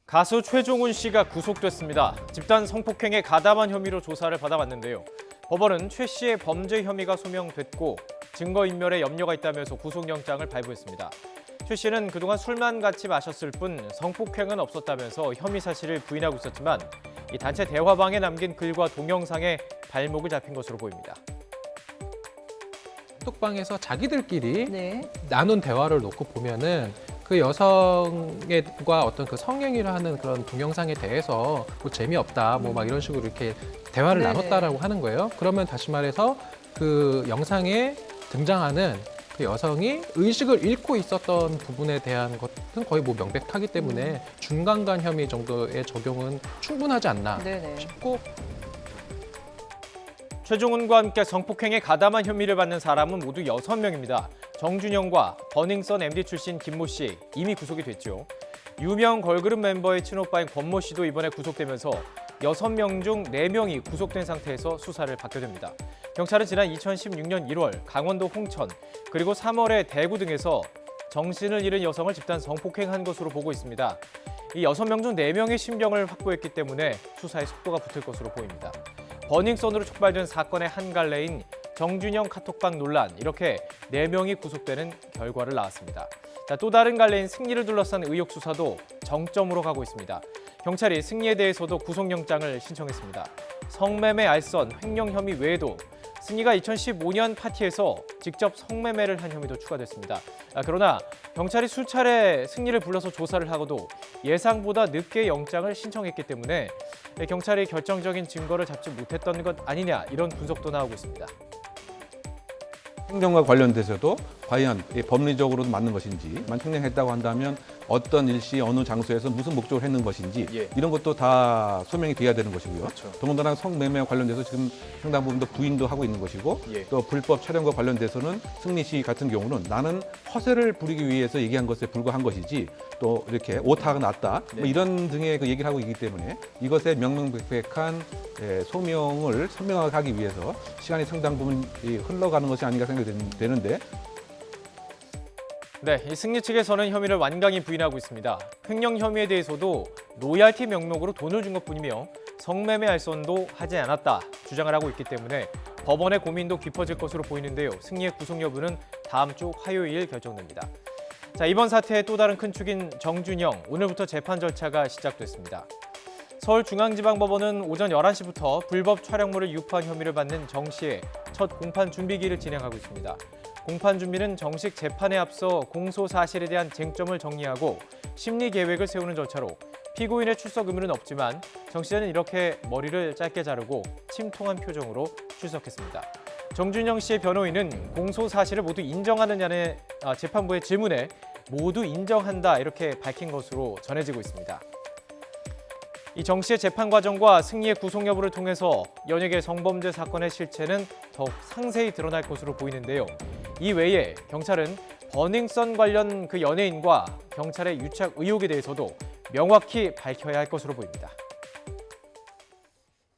가수 최종훈 씨가 구속됐습니다. 집단 성폭행에 가담한 혐의로 조사를 받아왔는데요. 법원은 최 씨의 범죄 혐의가 소명됐고 증거인멸에 염려가 있다면서 구속영장을 발부했습니다. 최 씨는 그동안 술만 같이 마셨을 뿐 성폭행은 없었다면서 혐의 사실을 부인하고 있었지만 이 단체 대화방에 남긴 글과 동영상에 발목을 잡힌 것으로 보입니다. 톡방에서 자기들끼리 네. 나눈 대화를 놓고 보면은 그 여성과 어떤 그 성행위를 하는 그런 동영상에 대해서 뭐 재미없다, 뭐 막 이런 식으로 이렇게 대화를 네네. 나눴다라고 하는 거예요. 그러면 다시 말해서 그 영상에 등장하는 그 여성이 의식을 잃고 있었던 부분에 대한 것은 거의 뭐 명백하기 때문에 중간간 혐의 정도의 적용은 충분하지 않나 네네. 싶고. 최종훈과 함께 성폭행에 가담한 혐의를 받는 사람은 모두 6명입니다. 정준영과 버닝썬 MD 출신 김모 씨 이미 구속이 됐죠. 유명 걸그룹 멤버의 친오빠인 권모 씨도 이번에 구속되면서 6명 중 4명이 구속된 상태에서 수사를 받게 됩니다. 경찰은 지난 2016년 1월 강원도 홍천 그리고 3월에 대구 등에서 정신을 잃은 여성을 집단 성폭행한 것으로 보고 있습니다. 이 6명 중 4명의 신병을 확보했기 때문에 수사에 속도가 붙을 것으로 보입니다. 버닝썬으로 촉발된 사건의 한 갈래인 정준영 카톡방 논란, 이렇게 4명이 구속되는 결과를 낳았습니다. 또 다른 갈래인 승리를 둘러싼 의혹 수사도 정점으로 가고 있습니다. 경찰이 승리에 대해서도 구속영장을 신청했습니다. 성매매 알선, 횡령 혐의 외에도 승리가 2015년 파티에서 직접 성매매를 한 혐의도 추가됐습니다. 그러나 경찰이 수차례 승리를 불러서 조사를 하고도 예상보다 늦게 영장을 신청했기 때문에 경찰이 결정적인 증거를 잡지 못했던 것 아니냐, 이런 분석도 나오고 있습니다. 횡령과 관련돼서도 과연 법리적으로도 맞는 것인지, 만 횡령했다고 한다면 어떤 일시 어느 장소에서 무슨 목적으로 했는 것인지 이런 것도 다 소명이 돼야 되는 것이고요. 더군다나 성매매와 관련돼서 지금 상당 부분 더 부인도 하고 있는 것이고 또 불법 촬영과 관련돼서는 승리 씨 같은 경우는 나는 허세를 부리기 위해서 얘기한 것에 불과한 것이지 또 이렇게 오타가 났다 뭐 이런 등의 그 얘기를 하고 있기 때문에 이것에 명명백백한 소명을 선명하게 하기 위해서 시간이 상당 부분 흘러가는 것이 아닌가 생각이 되는데 네, 이 승리 측에서는 혐의를 완강히 부인하고 있습니다. 횡령 혐의에 대해서도 로얄티 명목으로 돈을 준 것뿐이며 성매매 알선도 하지 않았다 주장을 하고 있기 때문에 법원의 고민도 깊어질 것으로 보이는데요. 승리의 구속 여부는 다음 주 화요일 결정됩니다. 이번 사태의 또 다른 큰 축인 정준영, 오늘부터 재판 절차가 시작됐습니다. 서울중앙지방법원은 오전 11시부터 불법 촬영물을 유포한 혐의를 받는 정 씨의 첫 공판 준비기를 진행하고 있습니다. 공판 준비는 정식 재판에 앞서 공소 사실에 대한 쟁점을 정리하고 심리 계획을 세우는 절차로 피고인의 출석 의무는 없지만 정 씨는 이렇게 머리를 짧게 자르고 침통한 표정으로 출석했습니다. 정준영 씨의 변호인은 공소 사실을 모두 인정하느냐는 재판부의 질문에 모두 인정한다, 이렇게 밝힌 것으로 전해지고 있습니다. 이 정 씨의 재판 과정과 승리의 구속 여부를 통해서 연예계 성범죄 사건의 실체는 더욱 상세히 드러날 것으로 보이는데요. 이 외에 경찰은 버닝썬 관련 그 연예인과 경찰의 유착 의혹에 대해서도 명확히 밝혀야 할 것으로 보입니다.